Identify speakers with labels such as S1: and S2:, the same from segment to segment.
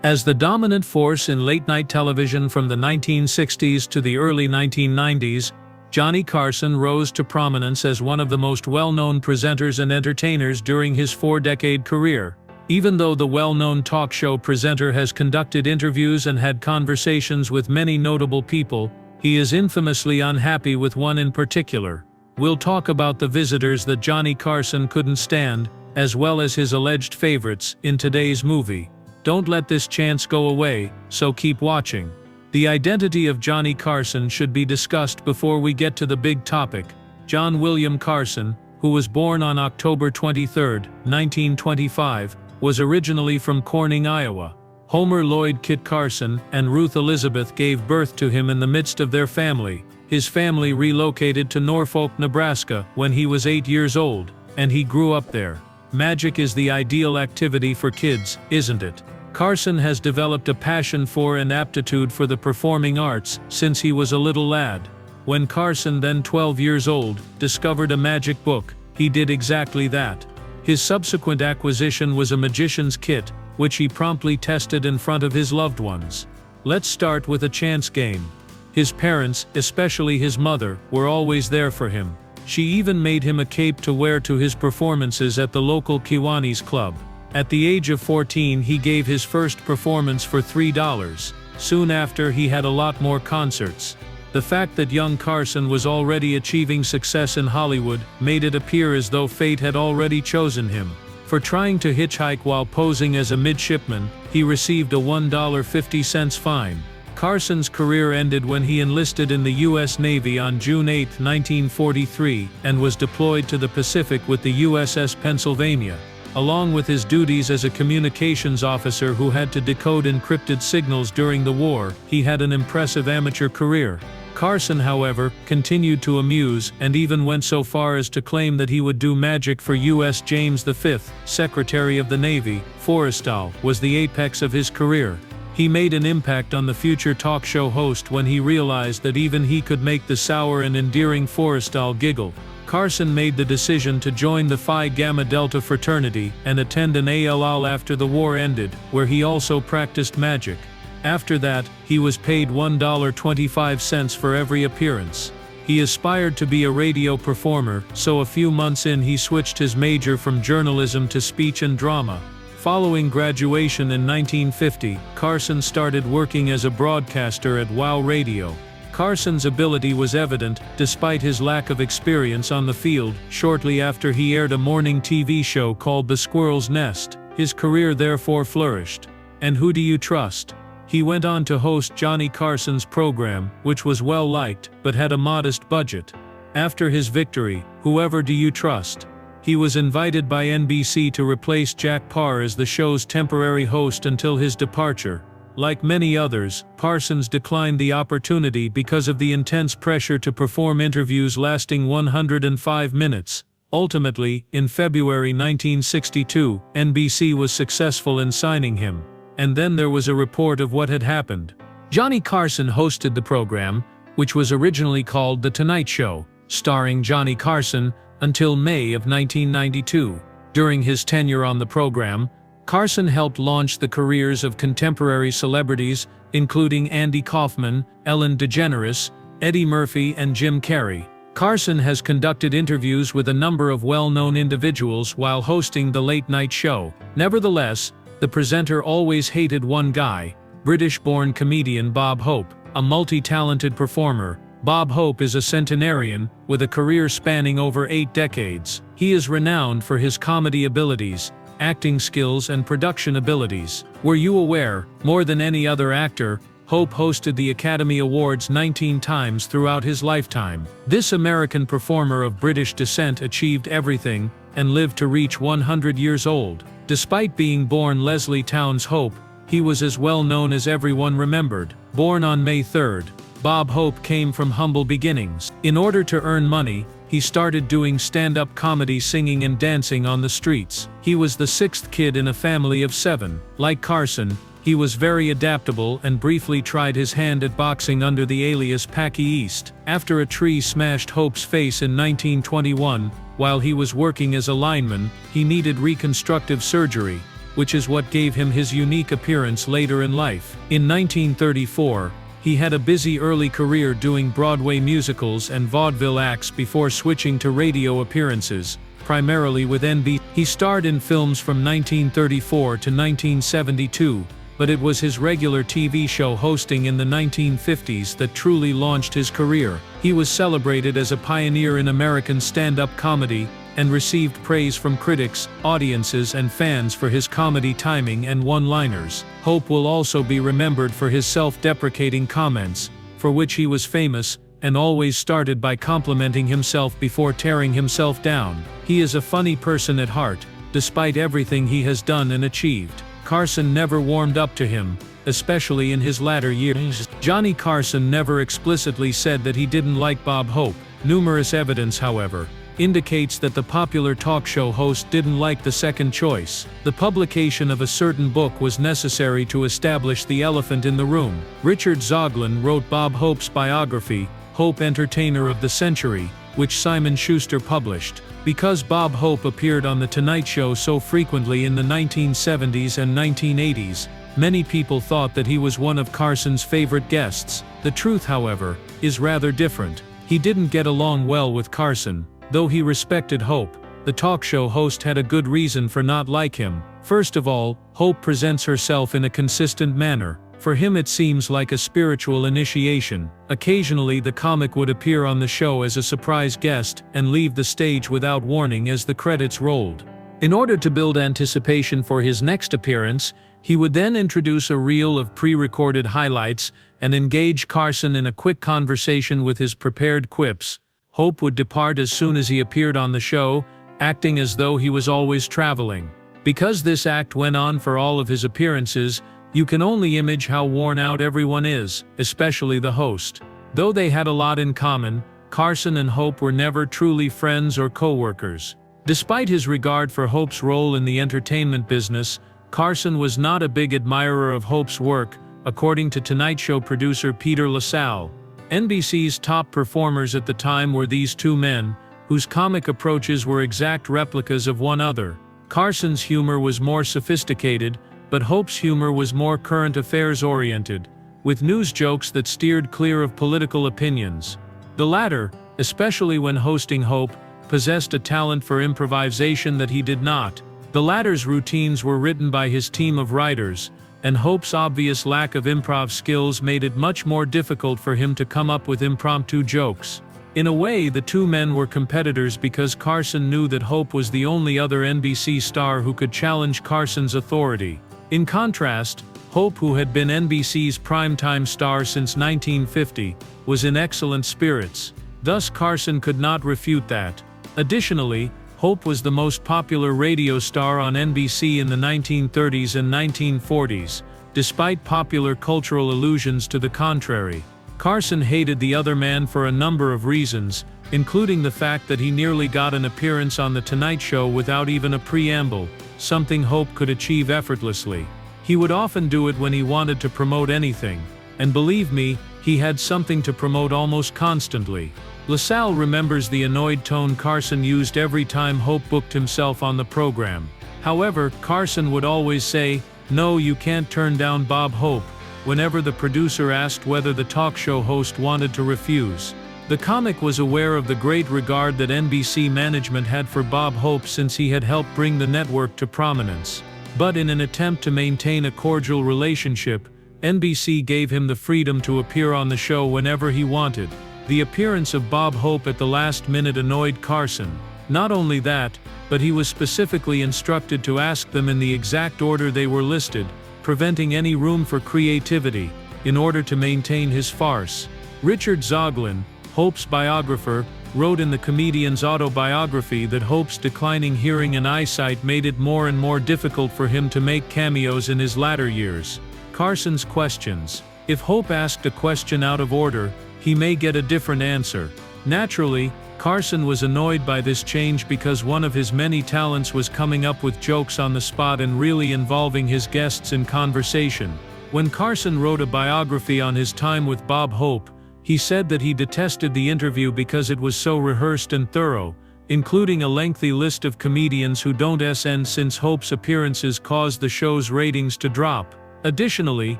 S1: As the dominant force in late-night television from the 1960s to the early 1990s, Johnny Carson rose to prominence as one of the most well-known presenters and entertainers during his four-decade career. Even though the well-known talk show presenter has conducted interviews and had conversations with many notable people, he is infamously unhappy with one in particular. We'll talk about the visitors that Johnny Carson couldn't stand, as well as his alleged favorites, in today's movie. Don't let this chance go away, so keep watching. The identity of Johnny Carson should be discussed before we get to the big topic. John William Carson, who was born on October 23, 1925, was originally from Corning, Iowa. Homer Lloyd Kit Carson and Ruth Elizabeth gave birth to him in the midst of their family. His family relocated to Norfolk, Nebraska when he was 8 years old, and he grew up there. Magic is the ideal activity for kids, isn't it? Carson has developed a passion for and aptitude for the performing arts since he was a little lad. When Carson, then 12 years old, discovered a magic book, he did exactly that. His subsequent acquisition was a magician's kit, which he promptly tested in front of his loved ones. Let's start with a chance game. His parents, especially his mother, were always there for him. She even made him a cape to wear to his performances at the local Kiwanis Club. At the age of 14 he gave his first performance for $3. Soon after he had a lot more concerts. The fact that young Carson was already achieving success in Hollywood made it appear as though fate had already chosen him. For trying to hitchhike while posing as a midshipman, he received a $1.50 fine. Carson's career ended when he enlisted in the U.S. Navy on June 8, 1943, and was deployed to the Pacific with the USS Pennsylvania. Along with his duties as a communications officer who had to decode encrypted signals during the war, he had an impressive amateur career. Carson, however, continued to amuse and even went so far as to claim that he would do magic for U.S. James V, Secretary of the Navy. Forrestal was the apex of his career. He made an impact on the future talk show host when he realized that even he could make the sour and endearing Forrestal giggle. Carson made the decision to join the Phi Gamma Delta fraternity and attend an ALL after the war ended, where he also practiced magic. After that, he was paid $1.25 for every appearance. He aspired to be a radio performer, so a few months in he switched his major from journalism to speech and drama. Following graduation in 1950, Carson started working as a broadcaster at WOW Radio. Carson's ability was evident, despite his lack of experience on the field. Shortly after he aired a morning TV show called The Squirrel's Nest. His career therefore flourished. And who do you trust? He went on to host Johnny Carson's program, which was well-liked, but had a modest budget. After his victory, Whoever Do You Trust? He was invited by NBC to replace Jack Paar as the show's temporary host until his departure. Like many others, Parsons declined the opportunity because of the intense pressure to perform interviews lasting 105 minutes. Ultimately, in February 1962, NBC was successful in signing him. And then there was a report of what had happened. Johnny Carson hosted the program, which was originally called The Tonight Show, starring Johnny Carson, until May of 1992. During his tenure on the program, Carson helped launch the careers of contemporary celebrities, including Andy Kaufman, Ellen DeGeneres, Eddie Murphy, and Jim Carrey. Carson has conducted interviews with a number of well-known individuals while hosting the late-night show. Nevertheless, the presenter always hated one guy, British-born comedian Bob Hope, a multi-talented performer. Bob Hope is a centenarian, with a career spanning over 8 decades. He is renowned for his comedy abilities, acting skills, and production abilities. Were you aware, more than any other actor, Hope hosted the Academy Awards 19 times throughout his lifetime? This American performer of British descent achieved everything, and lived to reach 100 years old. Despite being born Leslie Towns Hope, he was as well known as everyone remembered. Born on May 3rd, Bob Hope came from humble beginnings. In order to earn money, he started doing stand-up comedy, singing and dancing on the streets. He was the 6th kid in a family of 7. Like Carson, he was very adaptable and briefly tried his hand at boxing under the alias Packy East. After a tree smashed Hope's face in 1921, while he was working as a lineman, he needed reconstructive surgery, which is what gave him his unique appearance later in life. In 1934, he had a busy early career doing Broadway musicals and vaudeville acts before switching to radio appearances, primarily with NBC. He starred in films from 1934 to 1972, but it was his regular TV show hosting in the 1950s that truly launched his career. He was celebrated as a pioneer in American stand-up comedy, and received praise from critics, audiences and fans for his comedy timing and one-liners. Hope will also be remembered for his self-deprecating comments, for which he was famous, and always started by complimenting himself before tearing himself down. He is a funny person at heart, despite everything he has done and achieved. Carson never warmed up to him, especially in his latter years. Johnny Carson never explicitly said that he didn't like Bob Hope. Numerous evidence, however, indicates that the popular talk show host didn't like the second choice. The publication of a certain book was necessary to establish the elephant in the room. Richard Zoglin wrote Bob Hope's biography, Hope Entertainer of the Century, which Simon Schuster published. Because Bob Hope appeared on The Tonight Show so frequently in the 1970s and 1980s, many people thought that he was one of Carson's favorite guests. The truth, however, is rather different. He didn't get along well with Carson. Though he respected Hope, the talk show host had a good reason for not like him. First of all, Hope presents herself in a consistent manner. For him it seems like a spiritual initiation. Occasionally the comic would appear on the show as a surprise guest and leave the stage without warning as the credits rolled. In order to build anticipation for his next appearance, he would then introduce a reel of pre-recorded highlights and engage Carson in a quick conversation with his prepared quips. Hope would depart as soon as he appeared on the show, acting as though he was always traveling. Because this act went on for all of his appearances, you can only imagine how worn out everyone is, especially the host. Though they had a lot in common, Carson and Hope were never truly friends or co-workers. Despite his regard for Hope's role in the entertainment business, Carson was not a big admirer of Hope's work, according to Tonight Show producer Peter LaSalle. NBC's top performers at the time were these two men, whose comic approaches were exact replicas of one another. Carson's humor was more sophisticated, but Hope's humor was more current affairs-oriented, with news jokes that steered clear of political opinions. The latter, especially when hosting Hope, possessed a talent for improvisation that he did not. The latter's routines were written by his team of writers, and Hope's obvious lack of improv skills made it much more difficult for him to come up with impromptu jokes. In a way, the two men were competitors because Carson knew that Hope was the only other NBC star who could challenge Carson's authority. In contrast, Hope, who had been NBC's primetime star since 1950, was in excellent spirits. Thus Carson could not refute that. Additionally, Hope was the most popular radio star on NBC in the 1930s and 1940s, despite popular cultural allusions to the contrary. Carson hated the other man for a number of reasons, including the fact that he nearly got an appearance on The Tonight Show without even a preamble, something Hope could achieve effortlessly. He would often do it when he wanted to promote anything, and believe me, he had something to promote almost constantly. LaSalle remembers the annoyed tone Carson used every time Hope booked himself on the program. However, Carson would always say, "No, you can't turn down Bob Hope," whenever the producer asked whether the talk show host wanted to refuse. The comic was aware of the great regard that NBC management had for Bob Hope since he had helped bring the network to prominence. But in an attempt to maintain a cordial relationship, NBC gave him the freedom to appear on the show whenever he wanted. The appearance of Bob Hope at the last minute annoyed Carson. Not only that, but he was specifically instructed to ask them in the exact order they were listed, preventing any room for creativity, in order to maintain his farce. Richard Zoglin, Hope's biographer, wrote in the comedian's autobiography that Hope's declining hearing and eyesight made it more and more difficult for him to make cameos in his latter years. Carson's questions. If Hope asked a question out of order, he may get a different answer. Naturally, Carson was annoyed by this change because one of his many talents was coming up with jokes on the spot and really involving his guests in conversation. When Carson wrote a biography on his time with Bob Hope, he said that he detested the interview because it was so rehearsed and thorough, including a lengthy list of comedians who don't SN since Hope's appearances caused the show's ratings to drop. Additionally,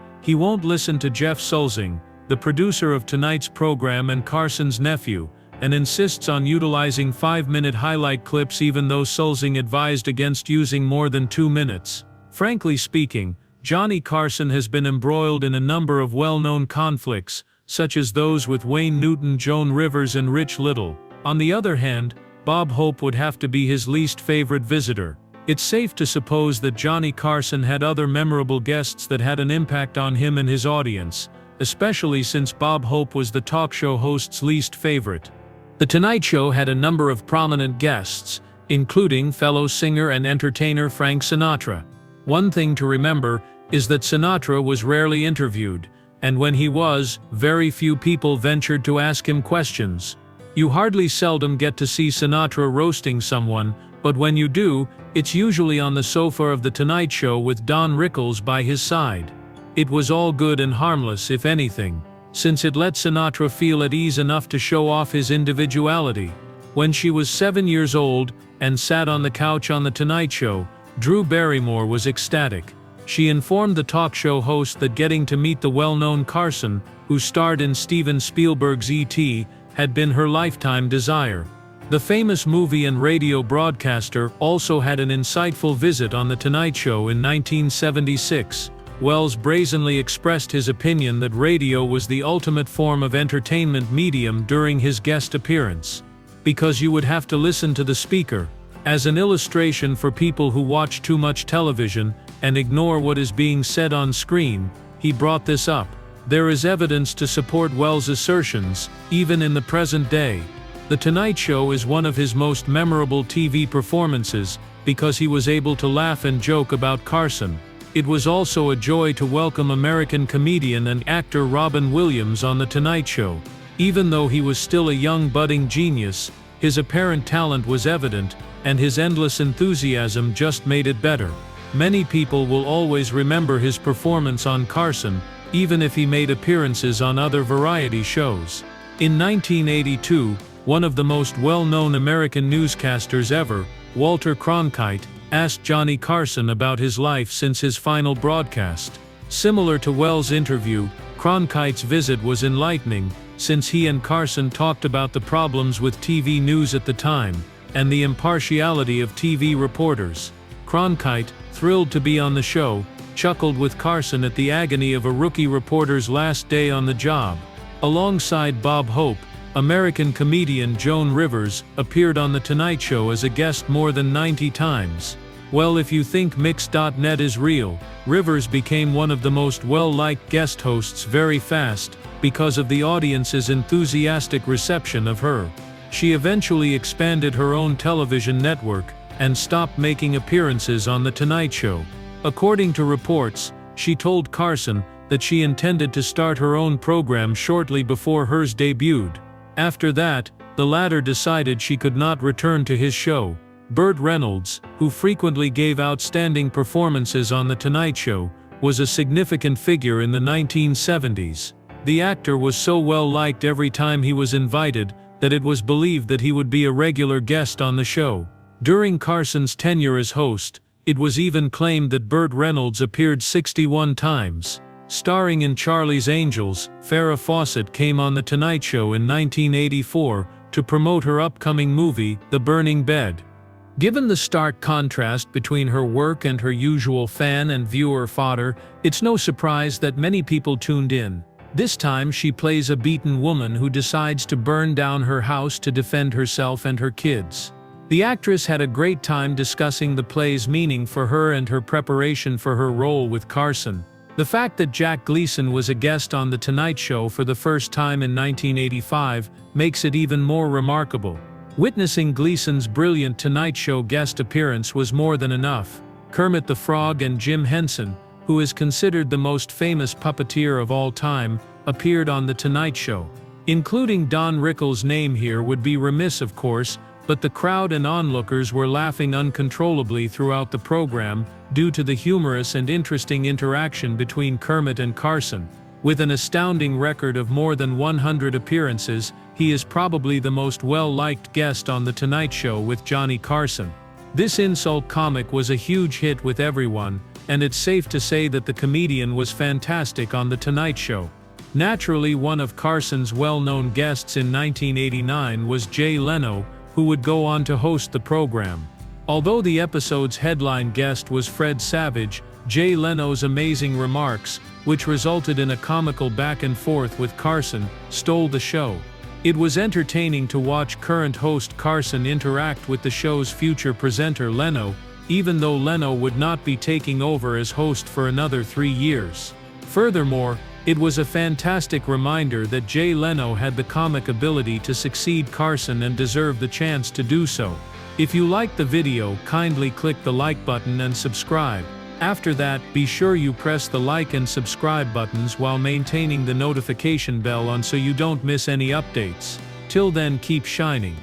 S1: he won't listen to Jeff Sulzing, the producer of tonight's program and Carson's nephew, and insists on utilizing 5-minute highlight clips even though Sulzing advised against using more than 2 minutes. Frankly speaking, Johnny Carson has been embroiled in a number of well-known conflicts, such as those with Wayne Newton, Joan Rivers and Rich Little. On the other hand, Bob Hope would have to be his least favorite visitor. It's safe to suppose that Johnny Carson had other memorable guests that had an impact on him and his audience, especially since Bob Hope was the talk show host's least favorite. The Tonight Show had a number of prominent guests, including fellow singer and entertainer Frank Sinatra. One thing to remember is that Sinatra was rarely interviewed, and when he was, very few people ventured to ask him questions. You hardly seldom get to see Sinatra roasting someone, but when you do, it's usually on the sofa of The Tonight Show with Don Rickles by his side. It was all good and harmless, if anything, since it let Sinatra feel at ease enough to show off his individuality. When she was 7 years old and sat on the couch on The Tonight Show, Drew Barrymore was ecstatic. She informed the talk show host that getting to meet the well-known Carson, who starred in Steven Spielberg's E.T., had been her lifetime desire. The famous movie and radio broadcaster also had an insightful visit on The Tonight Show in 1976. Wells brazenly expressed his opinion that radio was the ultimate form of entertainment medium during his guest appearance, because you would have to listen to the speaker. As an illustration for people who watch too much television and ignore what is being said on screen, he brought this up. There is evidence to support Wells' assertions, even in the present day. The Tonight Show is one of his most memorable TV performances because he was able to laugh and joke about Carson. It was also a joy to welcome American comedian and actor Robin Williams on The Tonight Show. Even though he was still a young budding genius, his apparent talent was evident, and his endless enthusiasm just made it better. Many people will always remember his performance on Carson, even if he made appearances on other variety shows. In 1982, one of the most well-known American newscasters ever, Walter Cronkite, asked Johnny Carson about his life since his final broadcast. Similar to Wells' interview, Cronkite's visit was enlightening, since he and Carson talked about the problems with TV news at the time, and the impartiality of TV reporters. Cronkite, thrilled to be on the show, chuckled with Carson at the agony of a rookie reporter's last day on the job. Alongside Bob Hope, American comedian Joan Rivers appeared on The Tonight Show as a guest more than 90 times. Well, if you think Mix.net is real, Rivers became one of the most well-liked guest hosts very fast, because of the audience's enthusiastic reception of her. She eventually expanded her own television network, and stopped making appearances on The Tonight Show. According to reports, she told Carson that she intended to start her own program shortly before hers debuted. After that, the latter decided she could not return to his show. Burt Reynolds, who frequently gave outstanding performances on The Tonight Show, was a significant figure in the 1970s. The actor was so well liked every time he was invited that it was believed that he would be a regular guest on the show. During Carson's tenure as host, it was even claimed that Burt Reynolds appeared 61 times. Starring in Charlie's Angels, Farrah Fawcett came on The Tonight Show in 1984 to promote her upcoming movie, The Burning Bed. Given the stark contrast between her work and her usual fan and viewer fodder, it's no surprise that many people tuned in. This time she plays a beaten woman who decides to burn down her house to defend herself and her kids. The actress had a great time discussing the play's meaning for her and her preparation for her role with Carson. The fact that Jack Gleason was a guest on The Tonight Show for the first time in 1985 makes it even more remarkable. Witnessing Gleason's brilliant Tonight Show guest appearance was more than enough. Kermit the Frog and Jim Henson, who is considered the most famous puppeteer of all time, appeared on The Tonight Show. Including Don Rickles' name here would be remiss, of course, but the crowd and onlookers were laughing uncontrollably throughout the program due to the humorous and interesting interaction between Kermit and Carson. With an astounding record of more than 100 appearances, he is probably the most well-liked guest on The Tonight Show with Johnny Carson. This insult comic was a huge hit with everyone, and it's safe to say that the comedian was fantastic on The Tonight Show. Naturally, one of Carson's well-known guests in 1989 was Jay Leno, who would go on to host the program. Although the episode's headline guest was Fred Savage, Jay Leno's amazing remarks, which resulted in a comical back and forth with Carson, stole the show. It was entertaining to watch current host Carson interact with the show's future presenter Leno, even though Leno would not be taking over as host for another 3 years. Furthermore, it was a fantastic reminder that Jay Leno had the comic ability to succeed Carson and deserved the chance to do so. If you liked the video, kindly click the like button and subscribe. After that, be sure you press the like and subscribe buttons while maintaining the notification bell on so you don't miss any updates. Till then, keep shining.